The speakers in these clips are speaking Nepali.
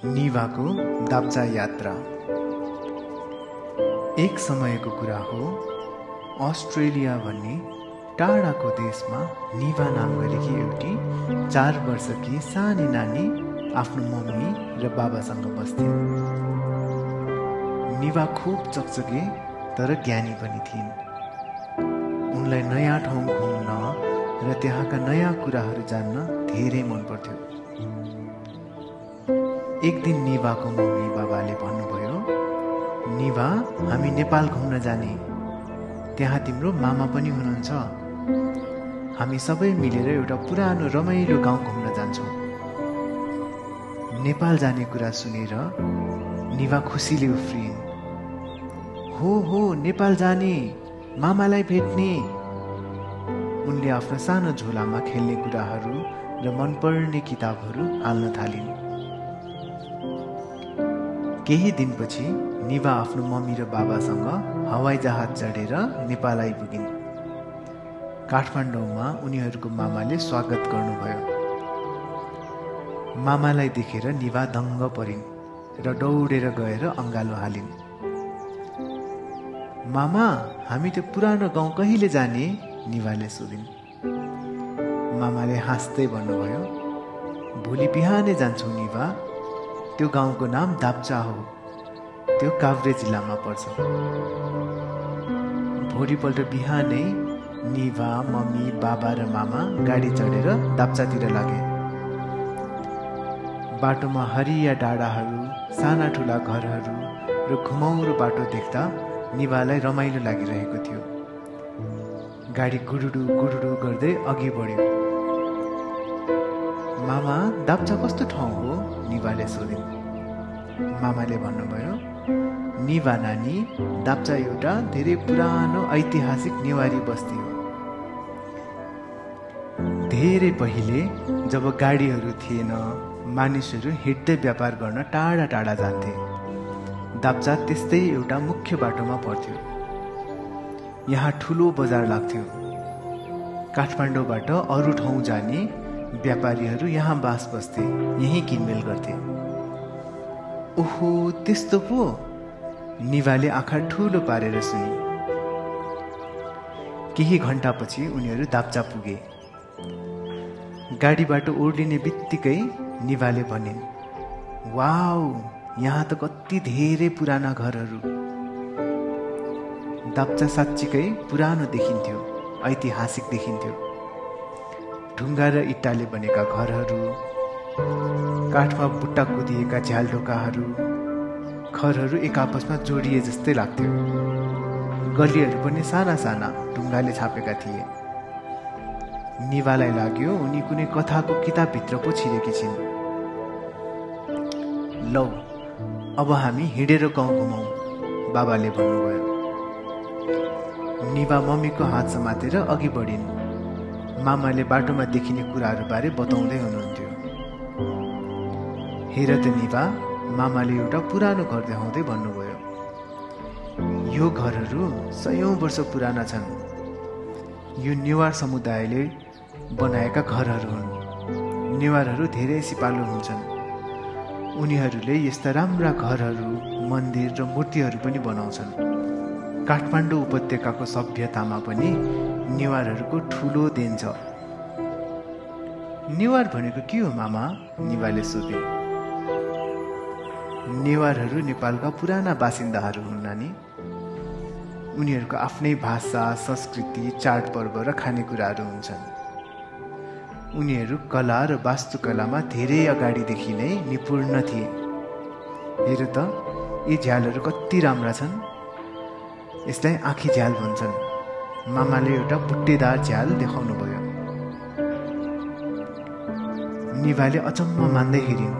निभाको दाप्चा यात्रा। एक समयको कुरा हो, अस्ट्रेलिया भन्ने टाढाको देशमा निभा नाम गरेकी एउटी 4 वर्षकी सानी नानी आफ्नो मम्मी र बाबासँग बस्थिन्। निभा खुब चकचके तर ज्ञानी पनि थिइन्। उनलाई नयाँ ठाउँ घुम्न र त्यहाँका नयाँ कुराहरू जान्न धेरै मन पर्थ्यो। एक दिन निभाको मम्मी बाबाले भन्नुभयो, निभा, हामी नेपाल घुम्न जाने, त्यहाँ तिम्रो मामा पनि हुनुहुन्छ। हामी सबै मिलेर एउटा पुरानो रमाइलो गाउँ घुम्न जान्छौँ। नेपाल जाने कुरा सुनेर निभा खुसीले उफ्रिन्। हो नेपाल जाने, मामालाई भेट्ने। उनले आफ्नो सानो झोलामा खेल्ने कुराहरू र मनपर्ने किताबहरू हाल्न थालिन्। केही दिनपछि निभा आफ्नो मम्मी र बाबासँग हवाई जहाज चढेर नेपाल आइपुगिन्। काठमाडौँमा उनीहरूको मामाले स्वागत गर्नुभयो। मामालाई देखेर निभा दङ्ग परिन् र दौडेर गएर अँगालो हालिन्। मामा, हामी त्यो पुरानो गाउँ कहिले जाने? निभाले सोधिन्। मामाले हाँस्दै भन्नुभयो, भोलि बिहानै जान्छौँ निभा। त्यो गाउँको नाम दाप्चा हो। त्यो काभ्रे जिल्लामा पर्छ। भोलिपल्ट बिहानै निभा, मम्मी, बाबा र मामा गाडी चढेर दाप्चातिर लागे। बाटोमा हरिया डाँडाहरू, साना ठुला घरहरू र घुमाउरो बाटो देख्दा निभालाई रमाइलो लागिरहेको थियो। गाडी गुडुडु गर्दै अघि बढ्यो। मामा, दाप्चा कस्तो ठाउँ हो? निभाले सोधिन्। मामाले भन्नुभयो, निभा नानी, दाप्चा एउटा धेरै पुरानो ऐतिहासिक नेवारी बस्ती हो। धेरै पहिले जब गाडीहरू थिएन, मानिसहरू हिँड्दै व्यापार गर्न टाढा टाढा जान्थे। दाप्चा त्यस्तै एउटा मुख्य बाटोमा पर्थ्यो। यहाँ ठुलो बजार लाग्थ्यो। काठमाडौँबाट अरू ठाउँ जाने व्यापारीहरू यहाँ बास बस्थे, यही किनमेल गर्थे। ओहो, त्यस्तो पो? निभाले आँखा ठुलो पारेर सुनि। केही घण्टापछि उनीहरू दाप्चा पुगे। गाडीबाट ओर्लिने बित्तिकै निभाले भनिन्, वाउ, यहाँ त कति धेरै पुराना घरहरू। दाप्चा साँच्चीकै पुरानो देखिन्थ्यो, ऐतिहासिक देखिन्थ्यो। ढुङ्गा र इट्टाले बनेका घरहरू, काठमा बुट्टा कुदिएका झ्यालढोकाहरू, घरहरू एक आपसमा जोडिए जस्तै लाग्थ्यो। गल्लीहरू पनि साना साना ढुङ्गाले छापेका थिए। निभालाई लाग्यो उनी कुनै कथाको किताबभित्र पो छिरेकी छिन्। लौ, अब हामी हिँडेर गाउँ घुमाउँ, बाबाले भन्नुभयो। निभा मम्मीको हात समातेर अघि बढिन्। मामाले बाटोमा देखिने कुराहरू बारे बताउँदै हुनुहुन्थ्यो। हेर त निभा, मामाले एउटा पुरानो घर देखाउँदै भन्नुभयो। यो घरहरू 100औं वर्ष पुराना छन्। यो नेवार समुदायले बनाएका घरहरू हुन्। नेवारहरू धेरै सिपालु हुन्छन्। उनीहरूले यस्ता राम्रा घरहरू, मन्दिर र मूर्तिहरू पनि बनाउँछन्। काठमाडौँ उपत्यकाको सभ्यतामा पनि नेवारहरूको ठुलो देन छ। नेवार भनेको के हो मामा? निभाले सोधे। नेवारहरू नेपालका पुराना बासिन्दाहरू हुन् नानी। उनीहरूको आफ्नै भाषा, संस्कृति, चाडपर्व र खानेकुराहरू हुन्छन्। उनीहरू कला र वास्तुकलामा धेरै अगाडिदेखि नै निपुण थिए। हेर त, यी झ्यालहरू कति राम्रा छन्। यसलाई आँखी झ्याल भन्छन्। मामाले एउटा बुट्टेदार झ्याल देखाउनु भयो। निभाले अचम्म मान्दै हेरिन्।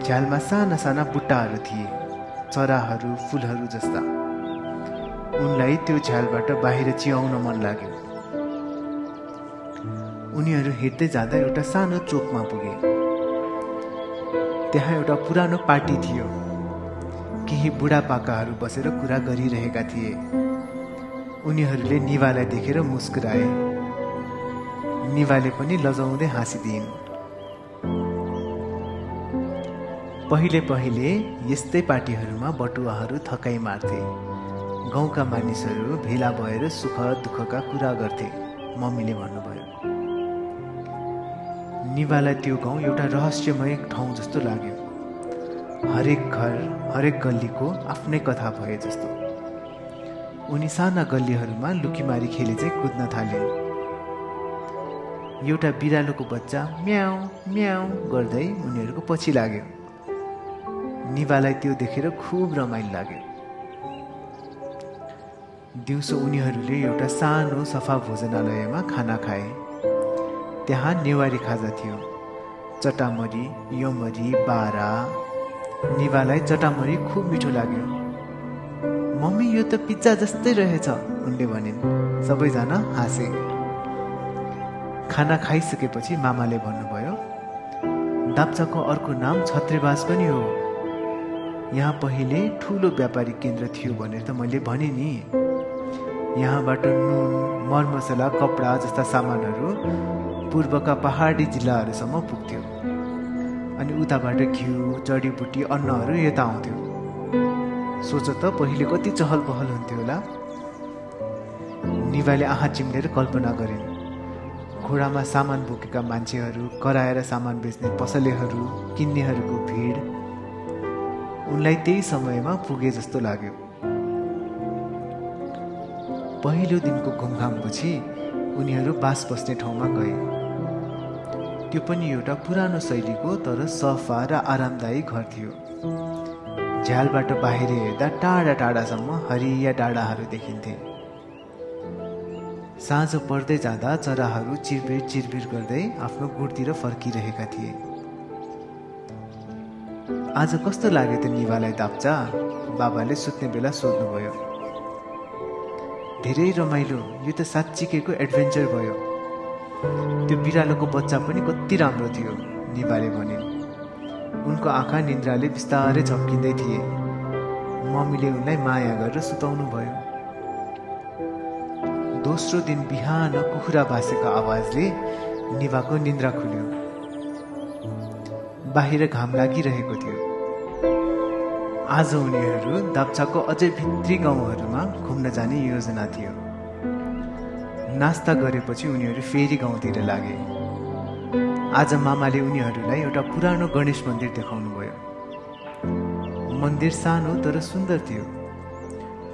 झ्यालमा साना साना बुट्टाहरू थिए, चराहरू, फुलहरू जस्ता। उनलाई त्यो झ्यालबाट बाहिर चियाउन मन लाग्यो। उनीहरू हिँड्दै जाँदा एउटा सानो चोकमा पुगे। त्यहाँ एउटा पुरानो पार्टी थियो। केही बुढापाकाहरू बसेर कुरा गरिरहेका थिए। उनीहरूले निवालाई देखेर मुस्कुराए। निवाले पनि लजाउँदै हाँसिदिइन्। पहिले पहिले यस्तै पार्टीहरूमा बटुवाहरू थकाइ मार्थे। गाउँका मानिसहरू भेला भएर सुख दुःखका कुरा गर्थे, मम्मीले भन्नुभयो। निवालाई त्यो गाउँ एउटा रहस्यमय ठाउँ जस्तो लाग्यो। हरेक घर, हरेक गल्लीको आफ्नै कथा भए जस्तो। उनी साना गल्लीहरूमा लुकीमारी खेले चाहिँ कुद्न थालिन्। एउटा बिरालोको बच्चा म्याउ म्याउ गर्दै उनीहरूको पछि लाग्यो। निवालाई त्यो देखेर खुब रमाइलो लाग्यो। दिउँसो उनीहरूले एउटा सानो सफा भोजनालयमा खाना खाए। त्यहाँ नेवारी खाजा थियो। चटामरी, यमरी, बारा। निवालाई चटामरी खुब मिठो लाग्यो। मम्मी, यो त पिज्जा जस्तै रहेछ, उनले भनिन्। सबैजना हाँसे। खाना खाइसकेपछि मामाले भन्नुभयो, दाप्चाको अर्को नाम छत्रेबास पनि हो। यहाँ पहिले ठुलो व्यापारिक केन्द्र थियो भनेर त मैले भने नि। यहाँबाट नुन, मरमसला, कपडा जस्ता सामानहरू पूर्वका पहाडी जिल्लाहरूसम्म पुग्थ्यो। अनि उताबाट घिउ, जडीबुटी, अन्नहरू यता आउँथ्यो। सोच त पहिले कति चहल पहल हुन्थ्यो होला। निवाले आँखा चिम्लेर कल्पना गरिन्। घोडामा सामान बोकेका मान्छेहरू, कराएर सामान बेच्ने पसलेहरू, किन्नेहरूको भिड। उनलाई त्यही समयमा पुगे जस्तो लाग्यो। पहिलो दिनको घुमघामपछि उनीहरू बास बस्ने ठाउँमा गए। त्यो पनि एउटा पुरानो शैलीको तर सफा र आरामदायी घर थियो। झ्यालबाट बाहिर हेर्दा टाढा टाढासम्म हरिया डाँडाहरू देखिन्थे। साँझ पर्दै जाँदा चराहरू चिरबिर चिरबिर गर्दै आफ्नो गुडतिर फर्किरहेका थिए। आज कस्तो लाग्यो त निवालाई दाप्चा? बाबाले सुत्ने बेला सोध्नुभयो। धेरै रमाइलो, यो त साँच्चीकैको एडभेन्चर भयो। त्यो बिरालोको बच्चा पनि कति राम्रो थियो, निवाले भनिन्। उनको आँखा निन्द्राले बिस्तारै झप्किँदै थिए। मम्मीले उनलाई माया गरेर सुताउनु भयो। दोस्रो दिन बिहान कुखुरा भासेको आवाजले निवाको निन्द्रा खुल्यो। बाहिर घाम लागिरहेको थियो। आज उनीहरू दाप्चाको अझै भित्री गाउँहरूमा घुम्न जाने योजना थियो। नास्ता गरेपछि उनीहरू फेरि गाउँतिर लागे। आज मामाले उनीहरूलाई एउटा पुरानो गणेश मन्दिर देखाउनु भयो। मन्दिर सानो तर सुन्दर थियो।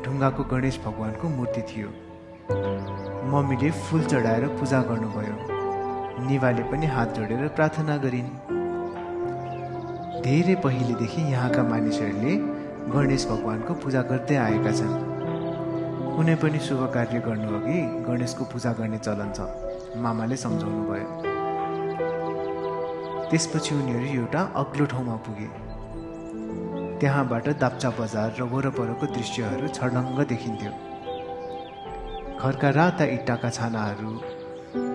ढुङ्गाको गणेश भगवानको मूर्ति थियो। मम्मीले फुल चढाएर पूजा गर्नुभयो। निवाले पनि हात जोडेर प्रार्थना गरिन्। धेरै पहिलेदेखि यहाँका मानिसहरूले गणेश भगवानको पूजा गर्दै आएका छन्। कुनै पनि शुभ कार्य गर्नु अघि गणेशको पूजा गर्ने चलन छ, मामाले सम्झाउनु भयो। त्यसपछि उनीहरू एउटा अग्लो ठाउँमा पुगे। त्यहाँबाट दाप्चा बजार र वरपरको दृश्यहरू छर्लङ्ग देखिन्थ्यो। घरका राता इट्टाका छानाहरू,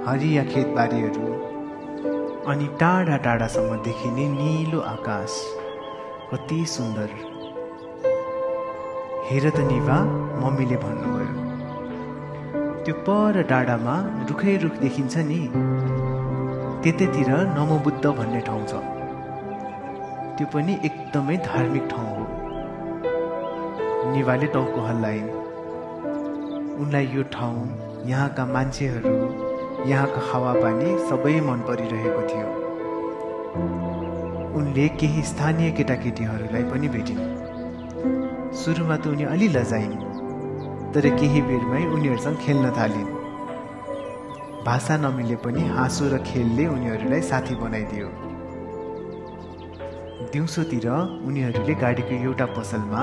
हरिया खेतबारीहरू, अनि टाढा टाढासम्म देखिने नीलो आकाश। कति सुन्दर! हेर त निवा, मम्मीले भन्नुभयो। त्यो पर डाँडामा रुखै रुख देखिन्छ नि, त्यतैतिर नमोबुद्ध भन्ने ठाउँ छ। त्यो पनि एकदमै धार्मिक ठाउँ हो। निवाले टाउको हल्लाइन्। उनलाई यो ठाउँ, यहाँका मान्छेहरू, यहाँको हावापानी सबै मन परिरहेको थियो। उनले केही स्थानीय केटाकेटीहरूलाई पनि भेटिन्। सुरुमा त उनी अलि लजाइन्, तर केही बेरमै उनीहरूसँग खेल्न थालिन्। भाषा नमिले पनि हाँसो र खेलले उनीहरूलाई साथी बनाइदियो। दिउँसोतिर उनीहरूले गाडीको एउटा पसलमा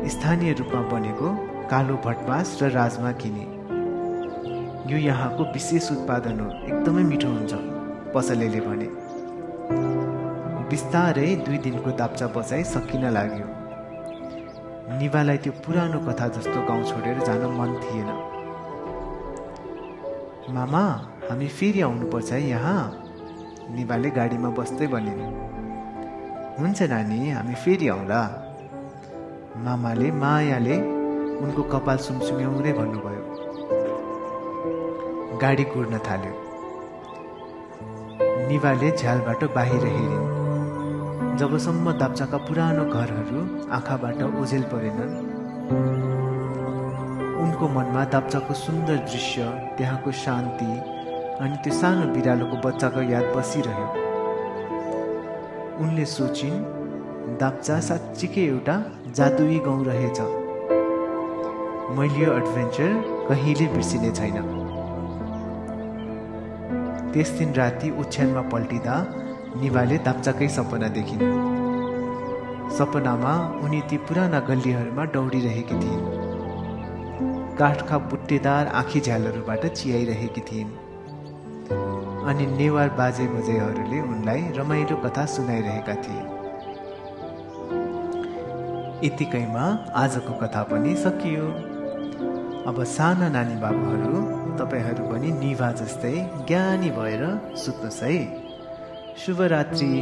स्थानीय रूपमा बनेको कालो भटमास र राजमा किने। यो यहाँको विशेष उत्पादन हो, एकदमै मिठो हुन्छ, पसलेले भने। बिस्तारै 2 दिनको दाप्चा बसाइ सकिन लाग्यो। निवालाई त्यो पुरानो कथा जस्तो गाउँ छोडेर जान मन थिएन। मामा, हामी फेरि आउनुपर्छ है यहाँ, निवाले गाडीमा बस्दै भनिन्। हुन्छ नानी, हामी फेरि आउँला, मामाले मायाले उनको कपाल सुमसुम्याउँदै भन्नुभयो। गाडी कुर्न थाल्यो। निभाले झ्यालबाट बाहिर हेरिन्। जबसम्म दाप्चाका पुरानो घरहरू आँखाबाट ओझेल परेनन्, उनको मनमा दाप्चाको सुन्दर दृश्य, त्यहाँको शान्ति अनि त्यो सानो बिरालोको बच्चाको याद बसिरह्यो। उनले सोचिन्, दाप्चा साँच्चीकै एउटा जादुई गाउँ रहेछ। मैले यो एडभेन्चर कहिले बिर्सिने छैन। त्यस दिन राति ओछ्यानमा पल्टिँदा निभाले दाप्चाकै सपना देखिन्। सपनामा उनी ती पुराना गल्लीहरूमा दौडिरहेकी थिइन्। काठका बुट्टेदार आँखी झ्यालहरूबाट चियाइरहेकी थिइन् अनि नेवार बाजे बजेहरूले उनलाई रमाइलो कथा सुनाइरहेका थिए। यतिकैमा आजको कथा पनि सकियो। अब साना नानी बाबुहरू, तपाईहरू पनि निभा जस्तै ज्ञानी भएर सुत्नुहोस् है। शुभरात्रि।